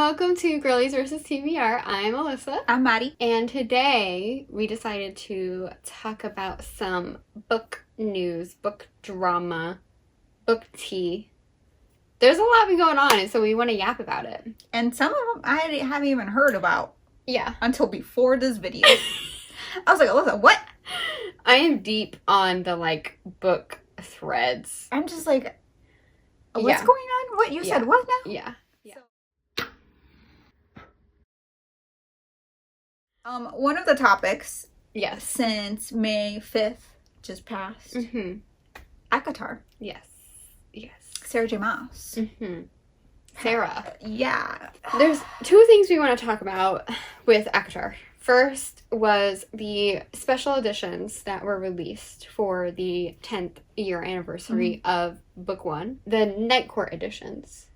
Welcome to Girlies vs. TBR. I'm Alyssa. I'm Mari. And today we decided to talk about some book news, book drama, book tea. There's a lot going on, and so we want to yap about it. And some of them I haven't even heard about. Yeah. Until before this video. I was like, Alyssa, what? I am deep on the, book threads. I'm just like, what's going on? What? You said what now? Yeah. One of the topics, Yes. since May 5th just passed, ACOTAR. Yes. Sarah J. Maas. Sarah. Yeah. There's two things we want to talk about with ACOTAR. First was the special editions that were released for the 10th year anniversary of Book 1. The Night Court editions.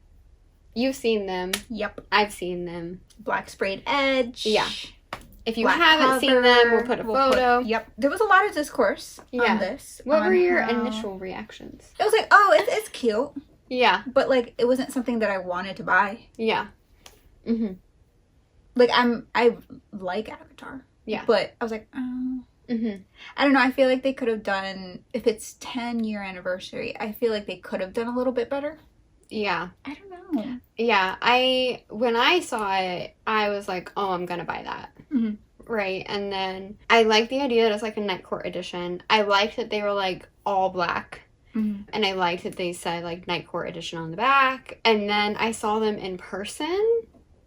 You've seen them. Yep. I've seen them. Black sprayed edge. Yeah. If you Black haven't seen them, we'll put a photo. Yep. There was a lot of discourse on this. What were your initial reactions? It was like, oh, it's cute. Yeah. But, it wasn't something that I wanted to buy. Yeah. I like ACOTAR. Yeah. But I was like, oh. I don't know. I feel like they could have done, if it's 10-year anniversary, I feel like they could have done a little bit better. Yeah. I don't know. Yeah. When I saw it, I was like, oh, I'm going to buy that. Right. And then I liked the idea that it's a Night Court edition. I liked that they were all black. And I liked that they said Night Court edition on the back. And then I saw them in person,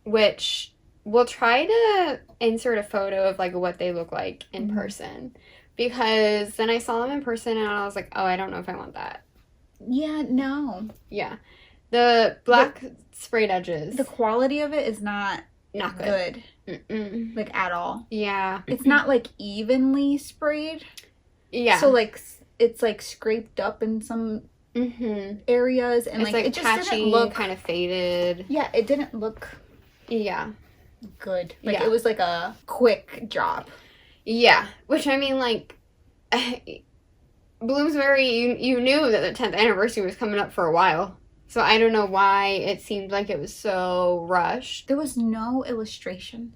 which we'll try to insert a photo of what they look like in person. Because then I saw them in person and I was like, oh, I don't know if I want that. Yeah, no. Yeah. The black sprayed edges. The quality of it is not good. At all. Yeah. It's not evenly sprayed. Yeah. So it's scraped up in some areas and it's it just patchy, didn't look kind of faded. Yeah, it didn't look good. It was a quick job. Yeah. Which I mean Bloomsbury, you knew that the 10th anniversary was coming up for a while. So I don't know why it seemed like it was so rushed. There was no illustrations.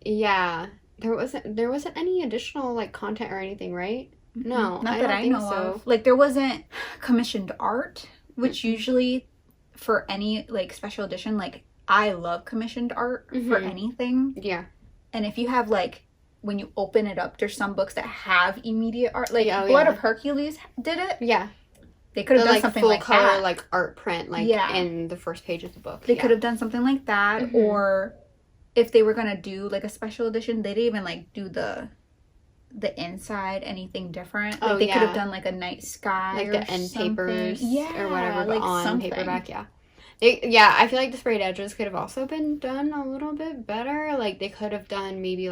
Yeah. There wasn't any additional content or anything, right? No. Not that I know of. There wasn't commissioned art, which usually for any special edition, I love commissioned art for anything. Yeah. And if you have when you open it up, there's some books that have immediate art. Blood of Hercules did it. Yeah. They could have done something full color, that. Art print, in the first page of the book. They could have done something like that. Or if they were going to do, a special edition, they didn't even, do the inside, anything different. They could have done, a night sky or the end something. papers. Yeah. Or whatever, but on something. paperback, yeah. I feel the sprayed edges could have also been done a little bit better. They could have done maybe,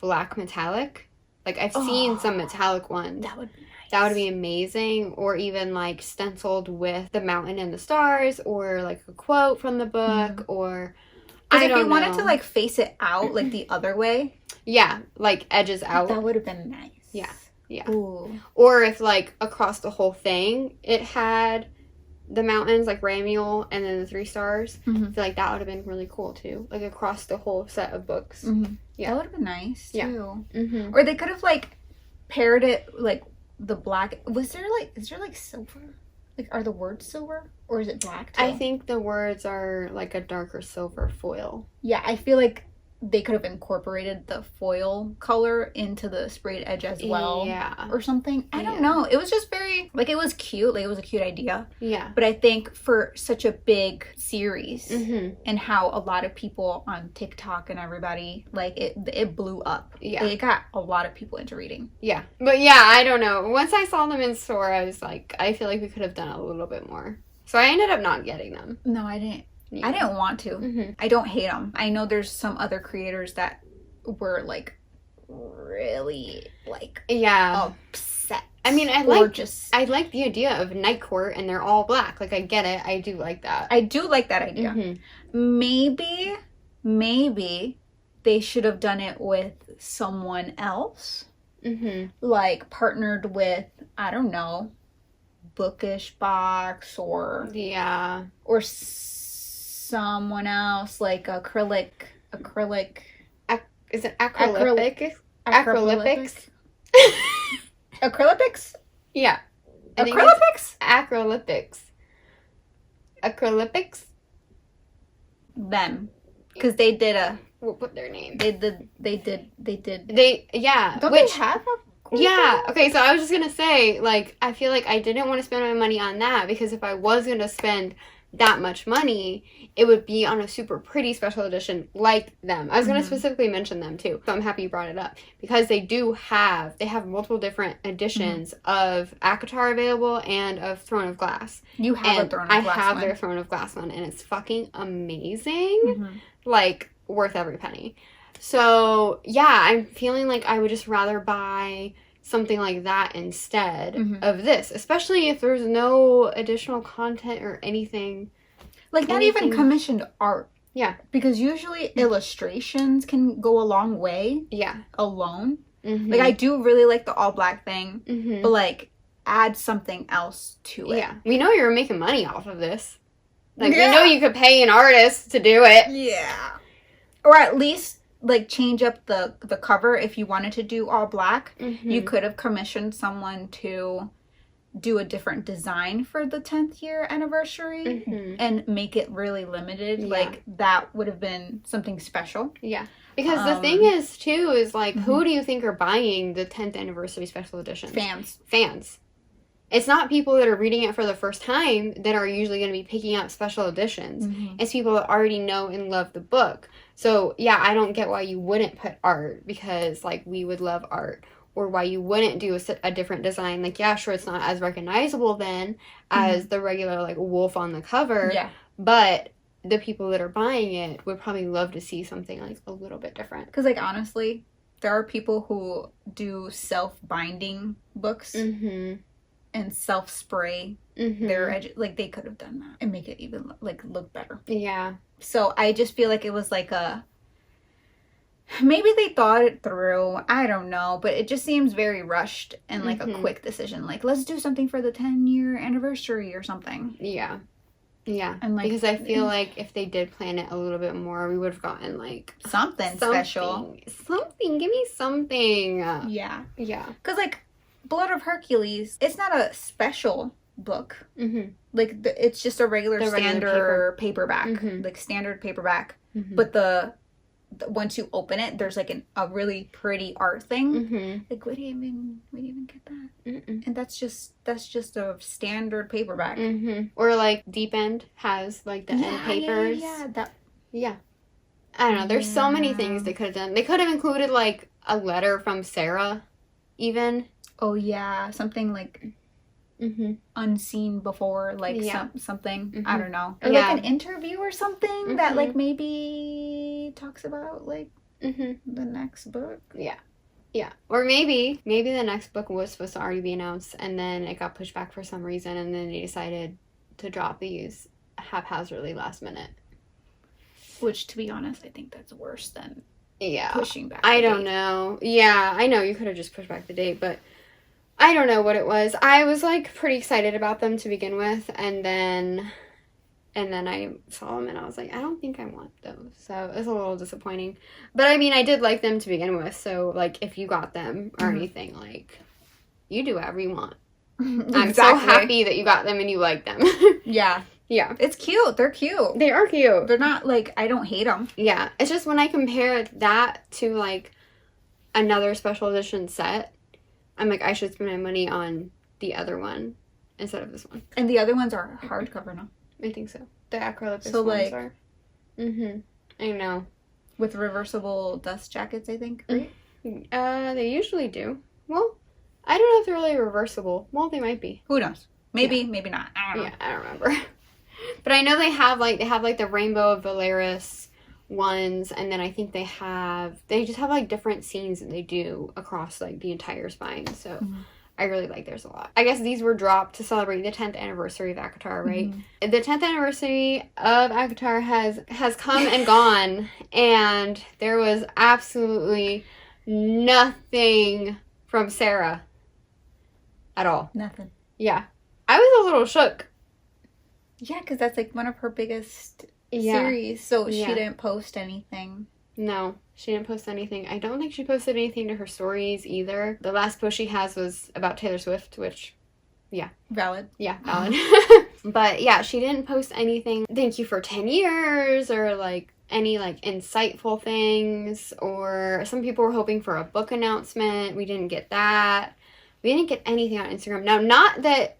black metallic. I've seen some metallic ones. That would be nice. That would be amazing. Or even, stenciled with the mountain and the stars. Or, a quote from the book. Or, I don't know. If you wanted to, face it out, the other way. Yeah, edges out. That would have been nice. Yeah. Yeah. Ooh. Or if, across the whole thing, it had the mountains, Ramiel, and then the 3 stars. I feel that would have been really cool, too. Across the whole set of books. Yeah. That would have been nice, too. Yeah. Or they could have, paired it, the black. Is there silver? Are the words silver? Or is it black, too? I think the words are, a darker silver foil. Yeah, I feel they could have incorporated the foil color into the sprayed edge as well. Yeah. Or something. I don't know. It was just very, it was cute. It was a cute idea. Yeah. But I think for such a big series and how a lot of people on TikTok and everybody, it blew up. Yeah. It got a lot of people into reading. Yeah. But yeah, I don't know. Once I saw them in store, I was I feel we could have done a little bit more. So I ended up not getting them. No, I didn't. Yeah. I didn't want to. I don't hate them. I know there's some other creators that were really upset. I mean, I like the idea of Night Court and they're all black. I get it. I do like that. I do like that idea. Maybe they should have done it with someone else. Partnered with, I don't know, Bookish Box or someone else, like acrylic. Is it acrylic? Acrylics? Acrylics? Yeah. Acrylics? Acrylics? Them. Because they did We'll put their name. yeah. Don't Which, they have a yeah. Okay, so I was just going to say, like, I feel like I didn't want to spend my money on that because if I was going to spend that much money, it would be on a super pretty special edition like them. I was going to specifically mention them too. So I'm happy you brought it up because they have multiple different editions of ACOTAR available and of Throne of Glass. You have a Throne of Glass I have one. their Throne of Glass one and it's fucking amazing. Like, worth every penny. So, yeah, I'm feeling like I would just rather buy something like that instead of this, especially if there's no additional content or anything. Like, not even commissioned art. Yeah. Because usually illustrations can go a long way. Yeah. Alone. Like, I do really like the all black thing, but, like, add something else to it. Yeah. We know you're making money off of this. Like, we know you could pay an artist to do it. Yeah. Or at least, like, change up the cover if you wanted to do all black. You could have commissioned someone to do a different design for the 10th year anniversary and make it really limited. Yeah. Like, that would have been something special. Yeah. Because the thing is, too, is, like, who do you think are buying the 10th anniversary special edition? Fans. It's not people that are reading it for the first time that are usually going to be picking up special editions. It's people that already know and love the book. So, yeah, I don't get why you wouldn't put art because, like, we would love art. Or why you wouldn't do a different design. Like, yeah, sure, it's not as recognizable then as the regular, like, wolf on the cover. Yeah. But the people that are buying it would probably love to see something, like, a little bit different. Because, like, honestly, there are people who do self-binding books. And self-spray their edges. Like, they could have done that and make it even, like, look better. Yeah. So I just feel like it was like maybe they thought it through. I don't know. But it just seems very rushed and, like, a quick decision. Like, let's do something for the 10-year anniversary or something. Yeah. Yeah. And, like, because I feel like if they did plan it a little bit more, we would have gotten, like... Something special. Something. Give me something. Yeah. Yeah. Because, like... Blood of Hercules, it's not a special book. Like, it's just a regular standard paperback. Like, standard paperback. But the once you open it, there's, like, a really pretty art thing. Like, we didn't even get that. And that's just a standard paperback. Or, like, Deep End has, like, the end papers. Yeah. I don't know. There's so many things they could have done. They could have included, like, a letter from Sarah, even. Oh, yeah. Something, like, unseen before. Like, something. I don't know. Or, like, an interview or something that, like, maybe talks about, like, the next book. Yeah. Yeah. Or maybe the next book was supposed to already be announced, and then it got pushed back for some reason, and then they decided to drop these haphazardly last minute. Which, to be honest, I think that's worse than pushing back the date. I don't know. Yeah, I know you could have just pushed back the date, but... I don't know what it was. I was, like, pretty excited about them to begin with, and then I saw them, and I was like, I don't think I want those. So, it was a little disappointing. But, I mean, I did like them to begin with, so, like, if you got them or anything, like, you do whatever you want. I'm so happy that you got them and you like them. Yeah. Yeah. It's cute. They're cute. They are cute. They're not, like, I don't hate them. Yeah. It's just when I compare that to, like, another special edition set, I'm like, I should spend my money on the other one instead of this one. And the other ones are hardcover now. I think so. The acrylic ones are. I know. With reversible dust jackets, I think, right? They usually do. Well, I don't know if they're really reversible. Well, they might be. Who knows? Maybe, maybe not. I don't know. Yeah, I don't remember. But I know they have the Rainbow of Valeris ones, and then I think they just have like different scenes that they do across like the entire spine. So I really like theirs a lot. I guess these were dropped to celebrate the 10th anniversary of ACOTAR, right? The 10th anniversary of ACOTAR has come and gone, and there was absolutely nothing from Sarah at all. Nothing. Yeah. I was a little shook. Yeah, because that's like one of her biggest series, so she didn't post anything. No, she didn't post anything. I don't think she posted anything to her stories either. The last post she has was about Taylor Swift, which, valid. Yeah, valid. But yeah, she didn't post anything. Thank you for 10 years or like any like insightful things, or some people were hoping for a book announcement. We didn't get that. We didn't get anything on Instagram. Now, not that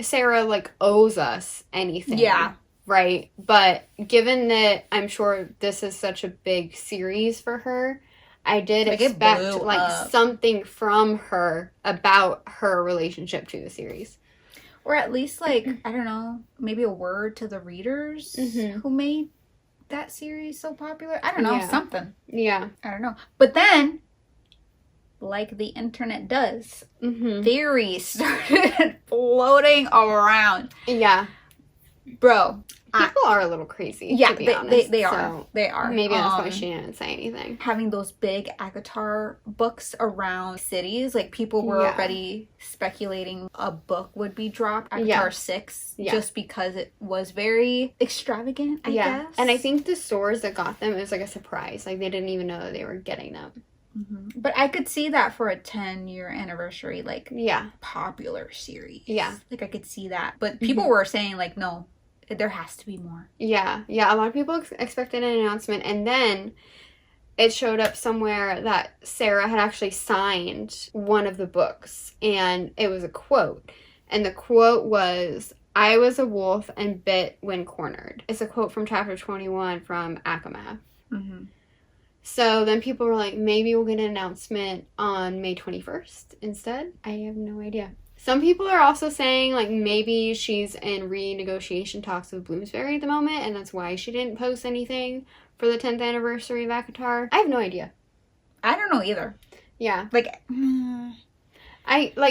Sarah like owes us anything. Yeah. Right? But given that I'm sure this is such a big series for her, I did expect like something from her about her relationship to the series. Or at least like, I don't know, maybe a word to the readers who made that series so popular. I don't know, something. Yeah. I don't know. But then, like the internet does, theories started floating around. Yeah. Bro. People are a little crazy, yeah, to be honest. They are. So they are. Maybe that's why she didn't say anything. Having those big ACOTAR books around cities, like people were already speculating a book would be dropped, ACOTAR 6, just because it was very extravagant, I guess. And I think the stores that got them, it was like a surprise. Like they didn't even know that they were getting them. But I could see that for a 10-year anniversary, like, popular series. Yeah. Like, I could see that. But people were saying, like, no, there has to be more. Yeah. A lot of people expected an announcement, and then it showed up somewhere that Sarah had actually signed one of the books, and it was a quote. And the quote was, "I was a wolf and bit when cornered." It's a quote from chapter 21 from ACOMAF. So then people were like, maybe we'll get an announcement on May 21st instead. I have no idea. Some people are also saying, like, maybe she's in renegotiation talks with Bloomsbury at the moment, and that's why she didn't post anything for the 10th anniversary of ACOTAR. I have no idea. I don't know either. Yeah. Like,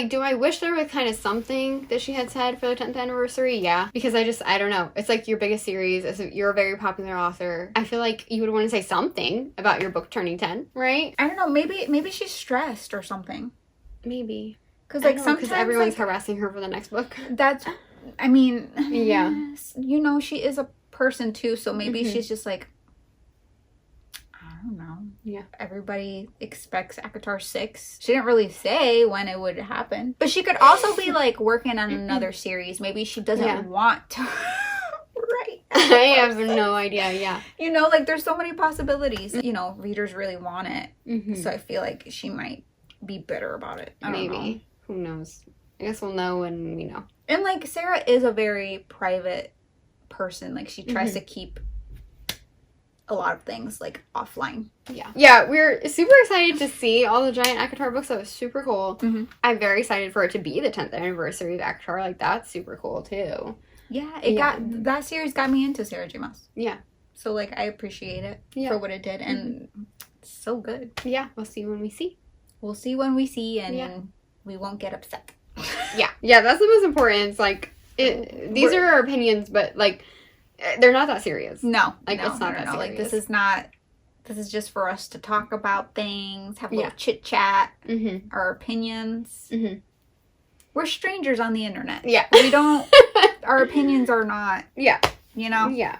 do I wish there was kind of something that she had said for the 10th anniversary? Yeah. Because I don't know. It's like your biggest series. You're a very popular author. I feel like you would want to say something about your book turning 10, right? I don't know. Maybe she's stressed or something. Maybe. Because, like, sometimes everyone's harassing her for the next book. That's, I mean, yeah. You know, she is a person, too, so maybe she's just like, I don't know. Yeah. Everybody expects ACOTAR 6. She didn't really say when it would happen. But she could also be, like, working on another series. Maybe she doesn't want to write. I have no idea, yeah. You know, like, there's so many possibilities. You know, readers really want it. So I feel like she might be bitter about it. I don't know. Who knows? I guess we'll know when we know. And, like, Sarah is a very private person. Like, she tries to keep a lot of things, like, offline. Yeah, we're super excited to see all the giant ACOTAR books. That was super cool. I'm very excited for it to be the 10th anniversary of ACOTAR. Like, that's super cool, too. Yeah, that series got me into Sarah J. Maas. Yeah. So, like, I appreciate it for what it did. And it's so good. Yeah, we'll see when we see. We'll see when we see, and we won't get upset. Yeah, that's the most important. It's like, these are our opinions, but, like, they're not that serious. No. Like, it's not that serious. Like, this is just for us to talk about things, have a little chit-chat, our opinions. We're strangers on the internet. Yeah. We don't, our opinions are not, you know? Yeah.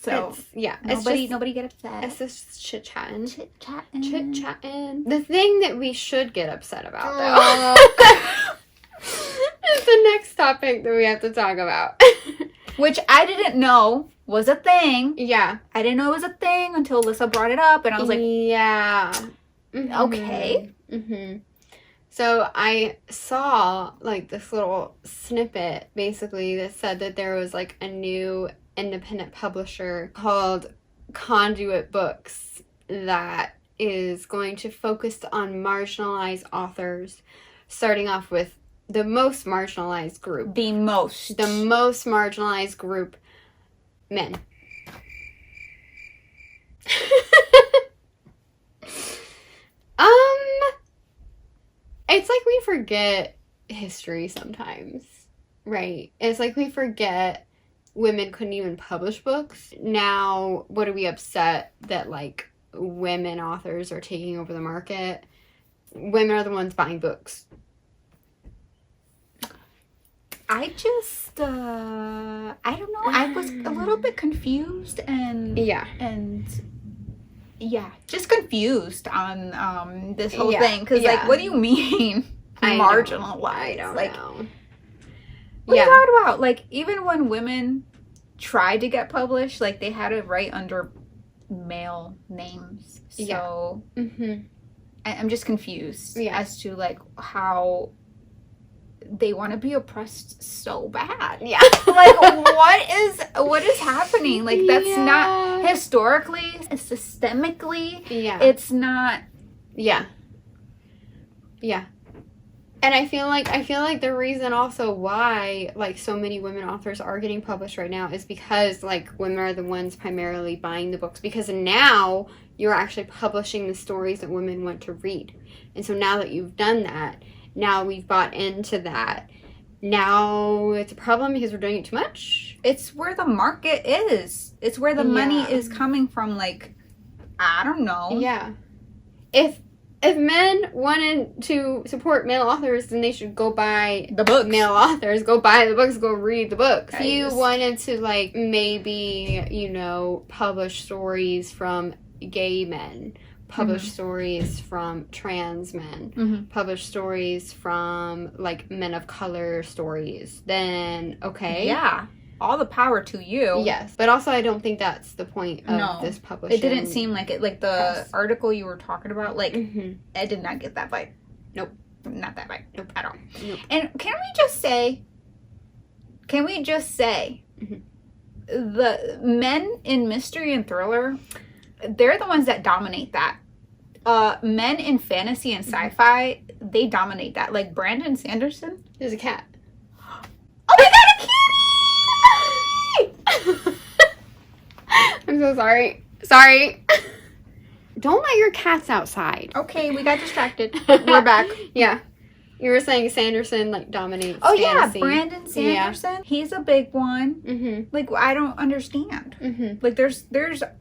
So, nobody get upset. It's just chit-chatting. Chit-chatting. The thing that we should get upset about, though, is the next topic that we have to talk about. Which I didn't know was a thing. Yeah. I didn't know it was a thing until Alyssa brought it up, and I was like... Yeah. Okay. So I saw, like, this little snippet, basically, that said that there was, like, a new independent publisher called Conduit Books that is going to focus on marginalized authors, starting off with the most marginalized group. The most marginalized group, men. It's like we forget history sometimes, right? It's like we forget women couldn't even publish books. Now, what are we upset that, like, women authors are taking over the market? Women are the ones buying books. I just, I don't know. I was a little bit confused and just confused on this whole thing. Because, like, what do you mean marginalized? I don't know. What are you talking about? Like, even when women tried to get published, like, they had to write under male names. So, I'm just confused as to, like, how they want to be oppressed so bad. Yeah. Like, what is happening? Like, that's not historically, systemically. Yeah. It's not. Yeah. Yeah. And I feel like the reason also why, like, so many women authors are getting published right now is because, like, women are the ones primarily buying the books. Because now you're actually publishing the stories that women want to read. And so now that you've done that, now we've bought into that. Now it's a problem because we're doing it too much. It's where the market is. It's where the money is coming from. Like, I don't know. Yeah. If men wanted to support male authors, then they should go buy the books. Male authors, go buy the books, go read the books. If you wanted to, like, maybe, you know, publish stories from gay men, publish stories from trans men, publish stories from, like, men of color stories, then okay. Yeah. All the power to you. Yes. But also I don't think that's the point of this publishing. It didn't seem like it. Like, the article you were talking about, like, I did not get that vibe. Nope. Not that vibe. Nope. At all. Nope. And can we just say the men in mystery and thriller, they're the ones that dominate that. Men in fantasy and sci-fi, they dominate that. Like, Brandon Sanderson. There's a cat. Oh my god, a kitty! I'm so sorry. Sorry. Don't let your cats outside. Okay, we got distracted. We're back. Yeah. You were saying Sanderson, like, dominates fantasy. Yeah, Brandon Sanderson. Yeah. He's a big one. Like, I don't understand. Like, there's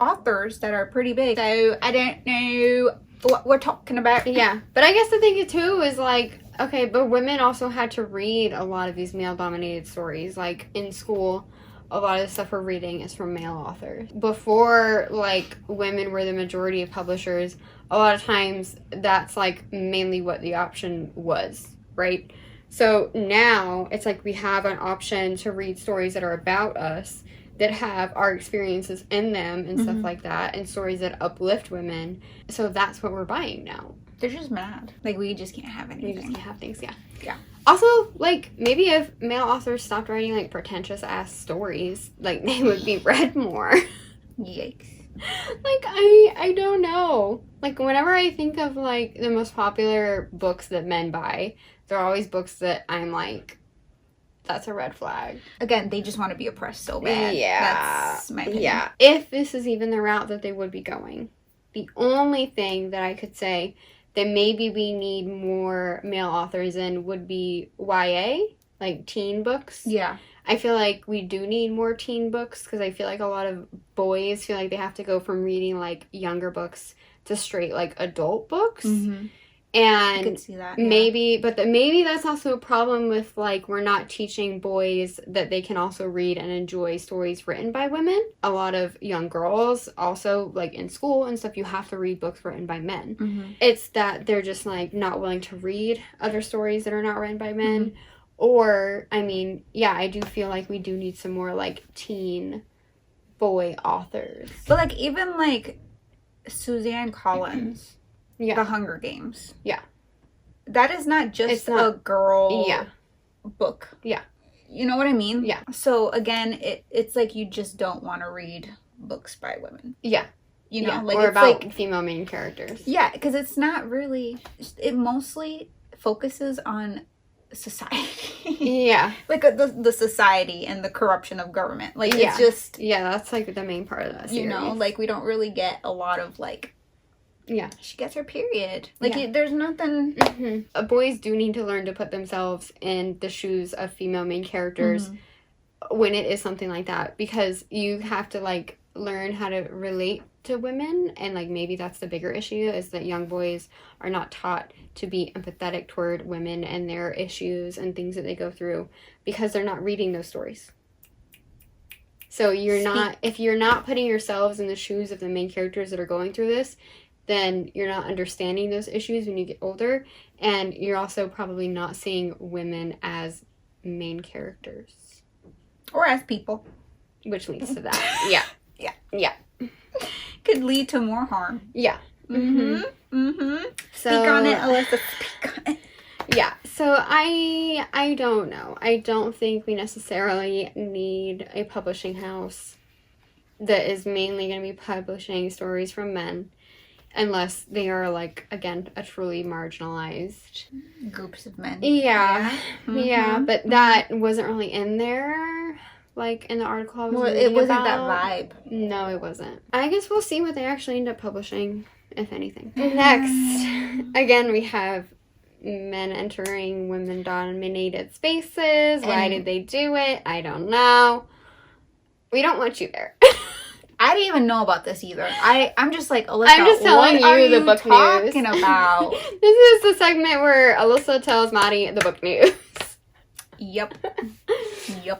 authors that are pretty big. So, I don't know what we're talking about. Yeah. But I guess the thing, too, is, like, okay, but women also had to read a lot of these male-dominated stories. Like, in school, a lot of the stuff we're reading is from male authors. Before, like, women were the majority of publishers, a lot of times that's, like, mainly what the option was, right? So now it's like we have an option to read stories that are about us, that have our experiences in them and stuff like that, and stories that uplift women. So that's what we're buying now. They're just mad. Like, we just can't have anything. We just can't have things, yeah. Yeah. Also, like, maybe if male authors stopped writing, like, pretentious-ass stories, like, they would be read more. Yikes. Like, I don't know. Like, whenever I think of, like, the most popular books that men buy, they're always books that I'm like, that's a red flag. Again, they just want to be oppressed so bad. Yeah. That's my opinion. Yeah. If this is even the route that they would be going, the only thing that I could say that maybe we need more male authors in would be YA, like teen books. Yeah. I feel like we do need more teen books because I feel like a lot of boys feel like they have to go from reading, like, younger books to straight, like, adult books. And I could see that, yeah. maybe that's also a problem with, like, we're not teaching boys that they can also read and enjoy stories written by women. A lot of young girls also, like, in school and stuff, you have to read books written by men. It's that they're just, like, not willing to read other stories that are not written by men. Or, I mean, yeah, I do feel like we do need some more, like, teen boy authors. But, like, even, like, Suzanne Collins... Yeah. The Hunger Games. Yeah. That is not just a girl book. Yeah. You know what I mean? Yeah. So, again, it's like you just don't want to read books by women. Yeah. You know? Yeah. Like, or it's about like, female main characters. Yeah, because it's not really... It mostly focuses on society. Yeah. Like, the society and the corruption of government. Like, it's just... Yeah, that's, like, the main part of that series. You know? Like, we don't really get a lot of, like... Yeah. She gets her period. Like, there's nothing... Boys do need to learn to put themselves in the shoes of female main characters when it is something like that. Because you have to, like, learn how to relate to women, and like maybe that's the bigger issue, is that young boys are not taught to be empathetic toward women and their issues and things that they go through because they're not reading those stories. So if you're not putting yourselves in the shoes of the main characters that are going through this, then you're not understanding those issues when you get older, and you're also probably not seeing women as main characters. Or as people. Which leads to that. Yeah. Yeah. Could lead to more harm. Yeah. Mm-hmm. Mm-hmm. So, speak on it, Alyssa. Speak on it. Yeah. So I don't know. I don't think we necessarily need a publishing house that is mainly going to be publishing stories from men, unless they are, like, again, a truly marginalized groups of men. Yeah. Yeah. But that wasn't really in there. Like, in the article I was reading it wasn't about. that vibe. No, it wasn't. I guess we'll see what they actually end up publishing, if anything. Next, again, we have men entering women-dominated spaces. Why did they do it? I don't know. We don't want you there. I didn't even know about this either. I'm just like, Alyssa, I'm just telling you the book news. What are you talking about? This is the segment where Alyssa tells Mari the book news. Yep.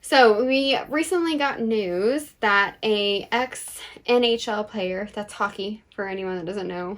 So we recently got news that a ex-NHL player, that's hockey for anyone that doesn't know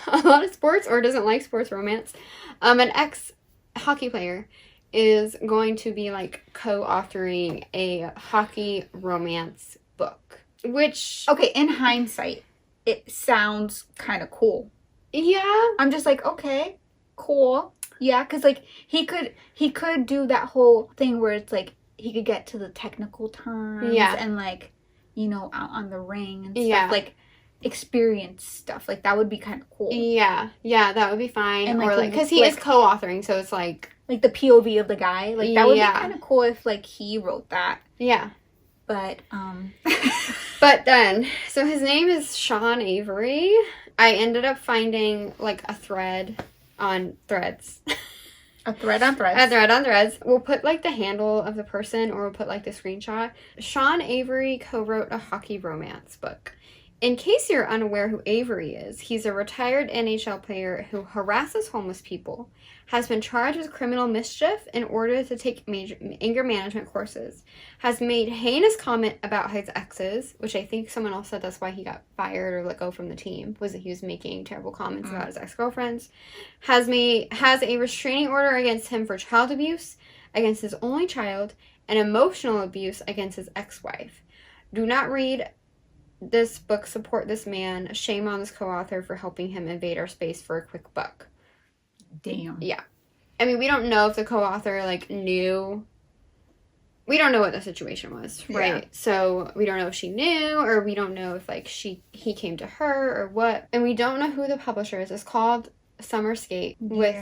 a lot of sports or doesn't like sports romance, an ex-hockey player is going to be like co-authoring a hockey romance book, which... Okay, in hindsight, it sounds kind of cool. Yeah. I'm just like, okay, cool. Yeah, because, like, he could do that whole thing where it's, like, he could get to the technical terms and, like, you know, out on the ring and stuff. Like, experience stuff. Like, that would be kind of cool. Yeah. Yeah, that would be fine. And, or, like, because he is co-authoring, so it's, like... Like, the POV of the guy. Like, that would be kind of cool if, like, he wrote that. Yeah. But, But then, so his name is Sean Avery. I ended up finding, like, a thread on Threads. A thread on Threads. A thread on Threads. We'll put, like, the handle of the person, or we'll put, like, the screenshot. Sean Avery co-wrote a hockey romance book. In case you're unaware who Avery is, he's a retired NHL player who harasses homeless people, has been charged with criminal mischief in order to take anger management courses, has made heinous comment about his exes, which I think someone else said that's why he got fired or let go from the team, was that he was making terrible comments about his ex-girlfriends, has a restraining order against him for child abuse against his only child, and emotional abuse against his ex-wife. Do not read this book, support this man, shame on this co-author for helping him invade our space for a quick buck. Damn. Yeah. I mean, we don't know if the co-author, like, knew. We don't know what the situation was, right? Yeah. So, we don't know if she knew, or we don't know if, like, he came to her, or what. And we don't know who the publisher is. It's called Summer Skate with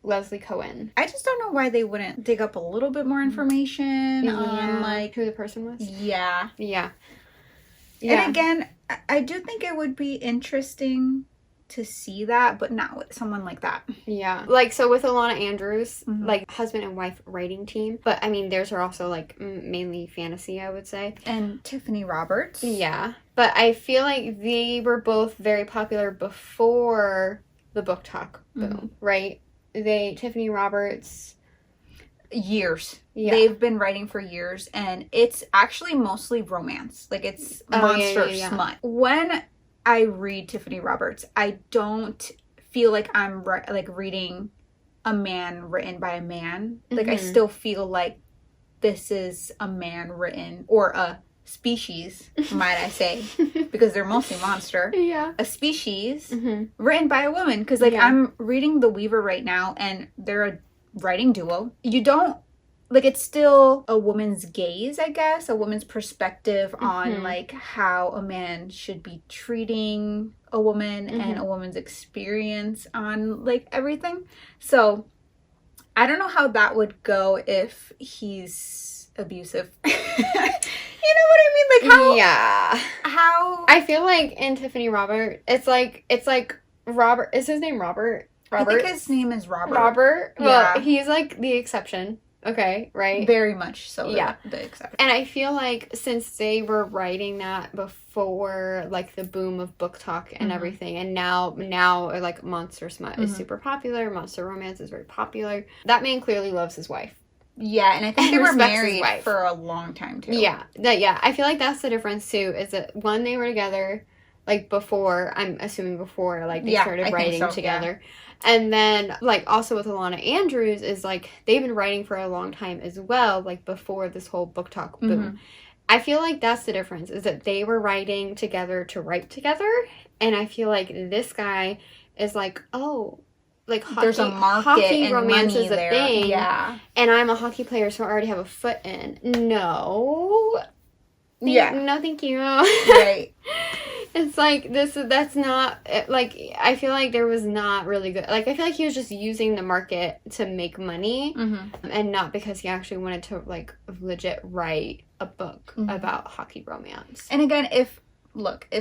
Leslie Cohen. I just don't know why they wouldn't dig up a little bit more information on, like... Who the person was? Yeah. Yeah. And again, I do think it would be interesting to see that, but not with someone like that. Yeah. Like, so with Alana Andrews, like, husband and wife writing team. But, I mean, theirs are also, like, mainly fantasy, I would say. And Tiffany Roberts. Yeah. But I feel like they were both very popular before the book talk boom, right? Tiffany Roberts... Years. Yeah. They've been writing for years, and it's actually mostly romance. Like, it's monster smut. When I read Tiffany Roberts, I don't feel like I'm reading a man written by a man. Like, I still feel like this is a man written, or a species, might I say, because they're mostly monster. Yeah. A species written by a woman. Because, like, I'm reading The Weaver right now, and they're a writing duo. You don't, like, it's still a woman's gaze, I guess, a woman's perspective on, like, how a man should be treating a woman and a woman's experience on, like, everything. So I don't know how that would go if he's abusive. You know what I mean? Like, how I feel like in Tiffany Robert, it's like Robert, is his name Robert? I think his name is Robert. Robert? Well, he's, like, the exception. Okay, right? Very much so. Yeah. The exception. And I feel like since they were writing that before, like, the boom of book talk and everything, and now, like, monster smut is super popular, monster romance is very popular, that man clearly loves his wife. Yeah, and I think they were married for a long time, too. Yeah, I feel like that's the difference, too, is that, one, they were together, like, before, I'm assuming before, like, they started writing together. Yeah. And then, like, also with Alana Andrews is, like, they've been writing for a long time as well, like, before this whole book talk boom. I feel like that's the difference, is that they were writing together to write together, and I feel like this guy is like, oh, like, hockey, there's a market hockey and romance money is a there. Thing, yeah. And I'm a hockey player, so I already have a foot in. No. No, thank you. Right. It's like, that's not, like, I feel like there was not really good, like, I feel like he was just using the market to make money, and not because he actually wanted to, like, legit write a book about hockey romance. And again, if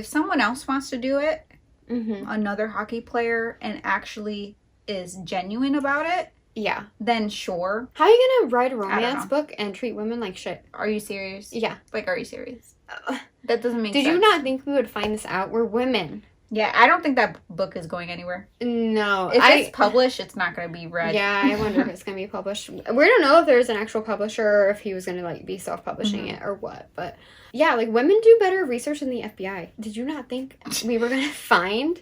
someone else wants to do it, another hockey player, and actually is genuine about it, then sure. How are you gonna write a romance book and treat women like shit? Are you serious? Yeah. Like, are you serious? That doesn't make sense. Did you not think we would find this out? We're women. Yeah, I don't think that book is going anywhere. No. If it's published, it's not going to be read. Yeah, I wonder if it's going to be published. We don't know if there's an actual publisher or if he was going to, like, be self-publishing it or what. But, yeah, like, women do better research than the FBI. Did you not think we were going to find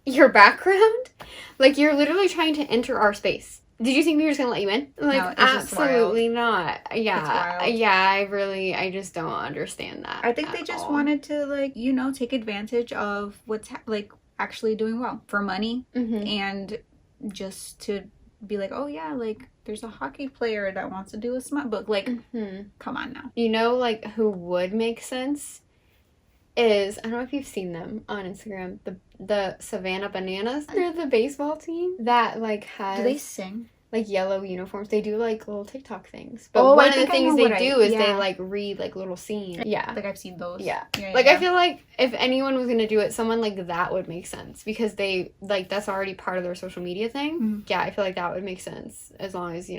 your background? Like, you're literally trying to enter our space. Did you think we were just going to let you in? Like, no, it's absolutely not. Yeah. Yeah, I just don't understand that. I think they just wanted to, like, take advantage of what's, actually doing well for money. And just to be like, oh, yeah, like, there's a hockey player that wants to do a smut book. Like, come on now. You know, like, who would make sense is, I don't know if you've seen them on Instagram, the Savannah Bananas. They're the baseball team that, like, has... Do they sing? Like, yellow uniforms. They do, like, little TikTok things. But one of the things they do is they, like, read, like, little scenes. Yeah. Like, I've seen those. Yeah. Like, I feel like if anyone was going to do it, someone like that would make sense. Because they, like, that's already part of their social media thing. Yeah, I feel like that would make sense. As long as,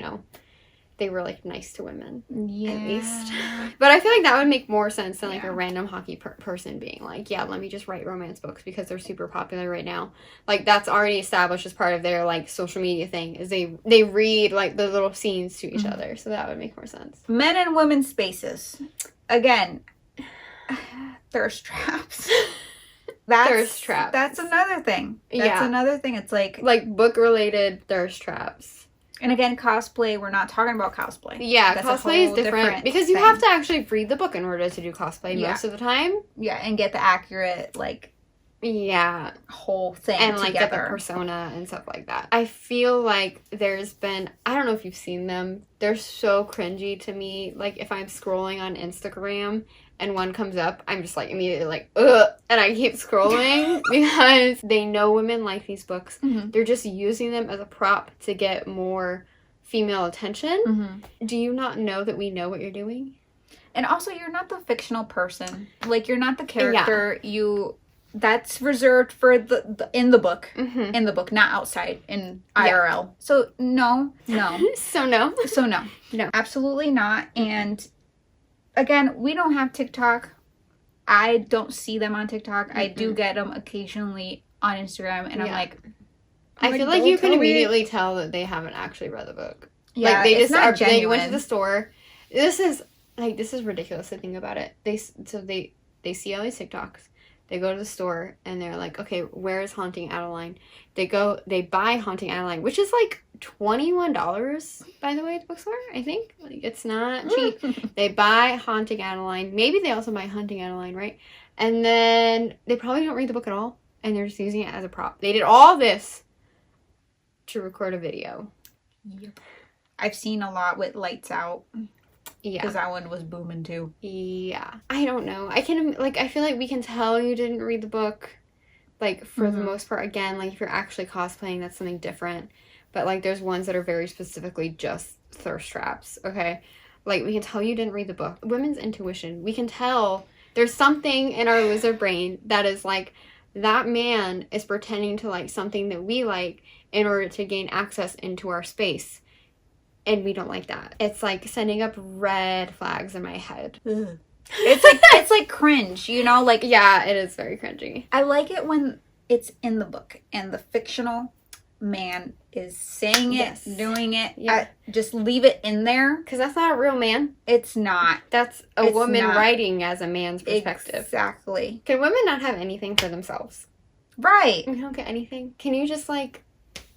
they were, like, nice to women. Yeah. At least. But I feel like that would make more sense than, like, a random hockey person being like, yeah, let me just write romance books because they're super popular right now. Like, that's already established as part of their, like, social media thing, is they read, like, the little scenes to each other. So that would make more sense. Men and women's spaces. Again, thirst traps. Thirst traps. That's another thing. That's another thing. It's like book-related thirst traps. And again, cosplay, we're not talking about cosplay. Yeah, cosplay is different because you have to actually read the book in order to do cosplay most of the time. Yeah, and get the accurate, whole thing and, like, get the persona and stuff like that. I feel like there's been, I don't know if you've seen them, they're so cringy to me. Like, if I'm scrolling on Instagram and one comes up, I'm just, like, immediately like, ugh, and I keep scrolling because they know women like these books. They're just using them as a prop to get more female attention. Do you not know that we know what you're doing? And also, you're not the fictional person. Like, you're not the character. That's reserved for in the book. In the book, not outside in IRL. So, no. So no. No. Absolutely not. And again, we don't have TikTok. I don't see them on TikTok. I do get them occasionally on Instagram, and I'm like... I feel like you can immediately tell that they haven't actually read the book. Yeah, like, they they went to the store. This is ridiculous to think about it. They see all these TikToks. They go to the store, and they're like, okay, where is Haunting Adeline? They buy Haunting Adeline, which is, like, $21, by the way, at the bookstore, I think. Like, it's not cheap. They buy Haunting Adeline. Maybe they also buy Haunting Adeline, right? And then they probably don't read the book at all, and they're just using it as a prop. They did all this to record a video. Yep. I've seen a lot with Lights Out. Yeah. Because that one was booming too. Yeah. I don't know. I feel like we can tell you didn't read the book, like, for the most part. Again, like, if you're actually cosplaying, that's something different. But, like, there's ones that are very specifically just thirst traps, okay? Like, we can tell you didn't read the book. Women's intuition. We can tell there's something in our lizard brain that is, like, that man is pretending to like something that we like in order to gain access into our space. And we don't like that. It's like sending up red flags in my head. Ugh. It's like cringe, you know? Like, yeah, it is very cringy. I like it when it's in the book and the fictional man is saying it, doing it. Yeah. Just leave it in there. Because that's not a real man. It's not. That's a woman writing as a man's perspective. Exactly. Can women not have anything for themselves? Right. We don't get anything. Can you just like,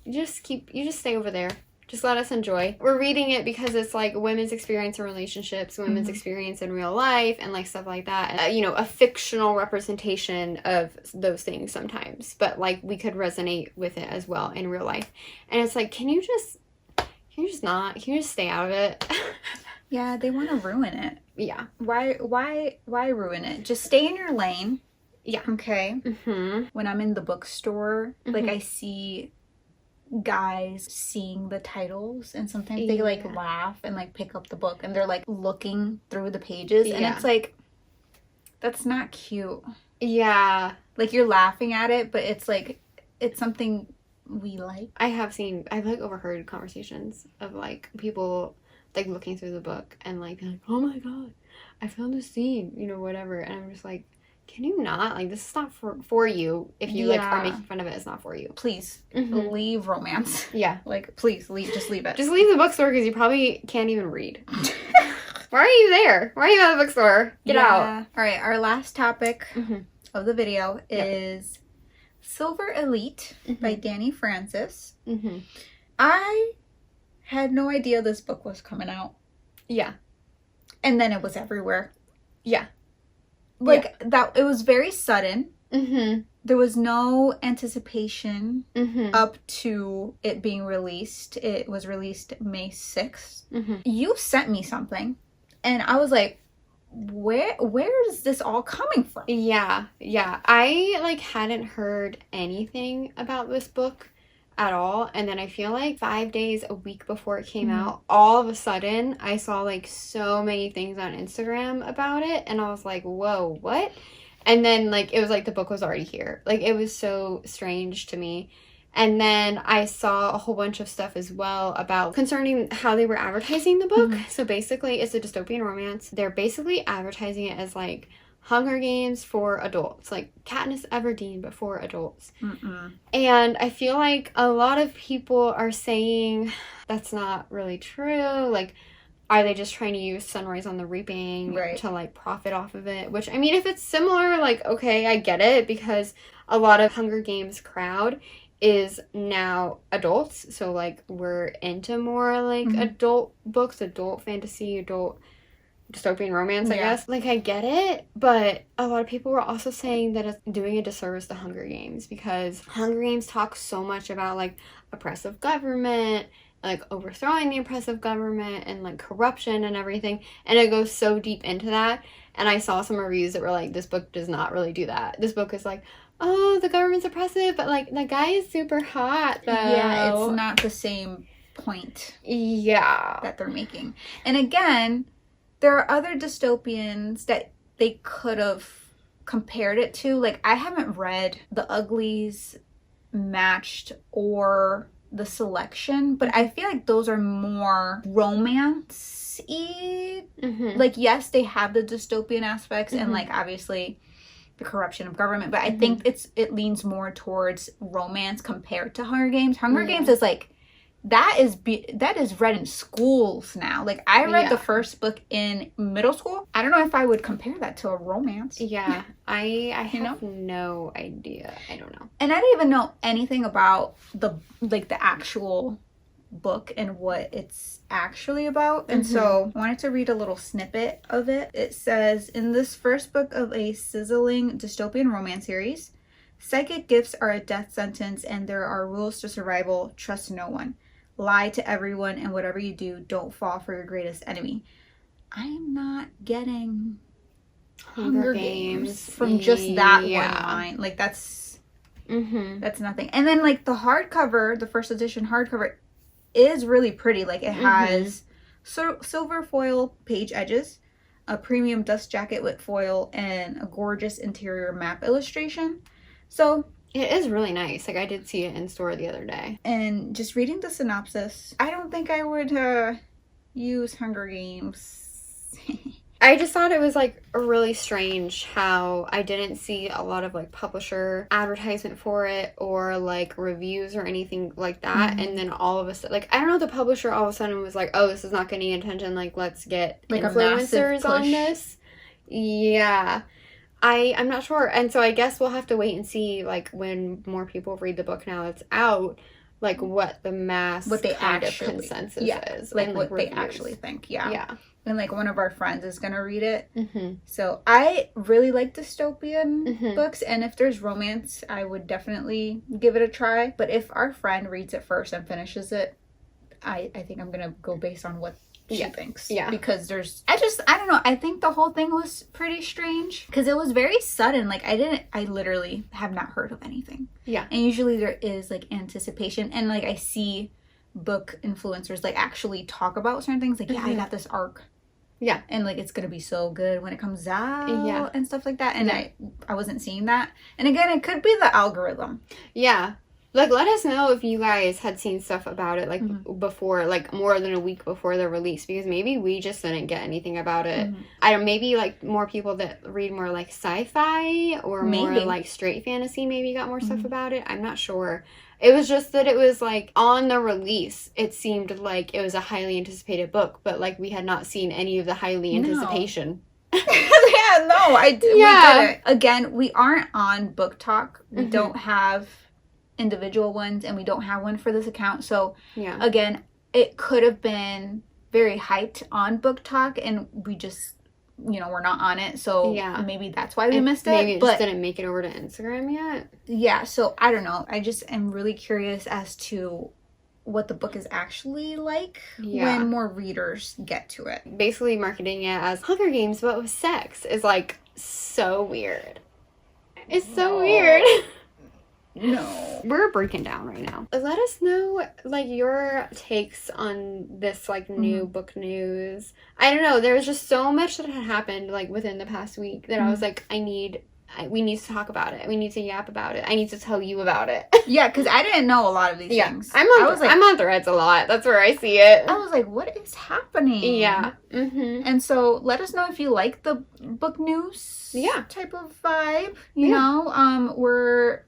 you just stay over there. Just let us enjoy. We're reading it because it's like women's experience in relationships, women's experience in real life, and like stuff like that. You know, a fictional representation of those things sometimes, but like we could resonate with it as well in real life. And it's like, can you just stay out of it? Yeah, they want to ruin it. Yeah. Why ruin it? Just stay in your lane. Yeah. Okay. When I'm in the bookstore, like I see guys seeing the titles and sometimes they like laugh and like pick up the book and they're like looking through the pages and it's like, that's not cute. Yeah. Like you're laughing at it, but it's like, it's something we like. I've like overheard conversations of like people like looking through the book and like being like, oh my god, I found this scene, you know, whatever. And I'm just like, can you not? Like, this is not for you. If you, like, are making fun of it, it's not for you. Please, leave romance. Yeah. Like, please, just leave it. Just leave the bookstore because you probably can't even read. Why are you there? Why are you at the bookstore? Get out. All right, our last topic of the video is Silver Elite by Dani Francis. I had no idea this book was coming out. Yeah. And then it was everywhere. Yeah. Like, that, it was very sudden. There was no anticipation up to it being released. It was released May 6th. You sent me something, and I was like, where is this all coming from? Yeah. I, like, hadn't heard anything about this book at all, and then I feel like 5 days, a week before it came out, all of a sudden I saw like so many things on Instagram about it, and I was like, whoa, what? And then like it was like the book was already here. Like it was so strange to me. And then I saw a whole bunch of stuff as well about concerning how they were advertising the book. So basically it's a dystopian romance. They're basically advertising it as like Hunger Games for adults, like Katniss Everdeen, but for adults. And I feel like a lot of people are saying that's not really true. Like, are they just trying to use Sunrise on the Reaping to, like, profit off of it? Which, I mean, if it's similar, like, okay, I get it, because a lot of Hunger Games crowd is now adults. So, like, we're into more, like, adult books, adult fantasy, adult dystopian romance, I guess. Like, I get it, but a lot of people were also saying that it's doing a disservice to Hunger Games, because Hunger Games talks so much about, like, oppressive government, like, overthrowing the oppressive government, and, like, corruption and everything, and it goes so deep into that, and I saw some reviews that were like, this book does not really do that. This book is like, oh, the government's oppressive, but, like, the guy is super hot, though. Yeah, it's not the same point that they're making. And again, there are other dystopians that they could have compared it to. Like, I haven't read The Uglies, Matched, or The Selection, but I feel like those are more romance-y. Like, yes, they have the dystopian aspects and, like, obviously the corruption of government, but I think it leans more towards romance compared to Hunger Games. Hunger Games is like, that is read in schools now. Like, I read the first book in middle school. I don't know if I would compare that to a romance. Yeah, I have no idea. I don't know. And I didn't even know anything about the actual book and what it's actually about. And so I wanted to read a little snippet of it. It says, in this first book of a sizzling dystopian romance series, psychic gifts are a death sentence and there are rules to survival. Trust no one. Lie to everyone, and whatever you do, don't fall for your greatest enemy. I am not getting Hunger Games from just that one line. Like, that's nothing. And then, like, the hardcover, the first edition hardcover, is really pretty. Like, it has silver foil page edges, a premium dust jacket with foil, and a gorgeous interior map illustration. So It is really nice. Like, I did see it in store the other day. And just reading the synopsis, I don't think I would use Hunger Games. I just thought it was, like, really strange how I didn't see a lot of, like, publisher advertisement for it or, like, reviews or anything like that. And then all of a sudden, like, I don't know, the publisher all of a sudden was like, oh, this is not getting attention. Like, let's get like influencers on this. Yeah. I'm not sure. And so I guess we'll have to wait and see, like, when more people read the book now it's out, like, what the mass consensus is. Like, and, what reviews. they actually think. Yeah. Yeah. And, like, one of our friends is going to read it. So I really like dystopian books. And if there's romance, I would definitely give it a try. But if our friend reads it first and finishes it, I think I'm going to go based on what she thinks. Yeah. Because I don't know. I think the whole thing was pretty strange. Because it was very sudden. Like, I literally have not heard of anything. Yeah. And usually there is, like, anticipation. And, like, I see book influencers, like, actually talk about certain things. Like, yeah, I got this arc. Yeah. And, like, it's going to be so good when it comes out and stuff like that. And I wasn't seeing that. And, again, it could be the algorithm. Yeah. Like, let us know if you guys had seen stuff about it, like, before, like, more than a week before the release. Because maybe we just didn't get anything about it. I don't, maybe, like, more people that read more, like, sci-fi or more, like, straight fantasy maybe got more stuff about it. I'm not sure. It was just that it was, like, on the release, it seemed like it was a highly anticipated book, but, like, we had not seen any of the highly anticipation. We didn't. Again, we aren't on Book Talk. We don't have individual ones, and we don't have one for this account. So, again, it could have been very hyped on Book Talk, and we just, we're not on it. So maybe that's why we missed it. Maybe it just didn't make it over to Instagram yet. Yeah, so I don't know. I just am really curious as to what the book is actually like when more readers get to it. Basically marketing it as Hunger Games but with sex is, like, so weird. It's so weird. No. We're breaking down right now. Let us know, like, your takes on this, like, new book news. I don't know. There was just so much that had happened, like, within the past week that I was like, we need to talk about it. We need to yap about it. I need to tell you about it. Yeah, because I didn't know a lot of these things. I'm on Threads a lot. That's where I see it. I was like, what is happening? Yeah. And so let us know if you like the book news type of vibe. You know, we're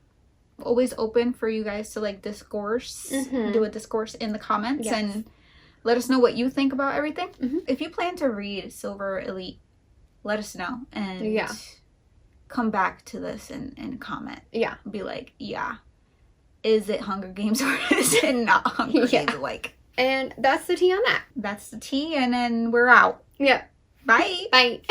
always open for you guys to, like, discourse, do a discourse in the comments, and let us know what you think about everything. If you plan to read Silver Elite, let us know, and come back to this and comment. Yeah. Be like, is it Hunger Games or is it not Hunger Games? Like, and that's the tea on that. That's the tea, and then we're out. Yeah. Bye. Bye.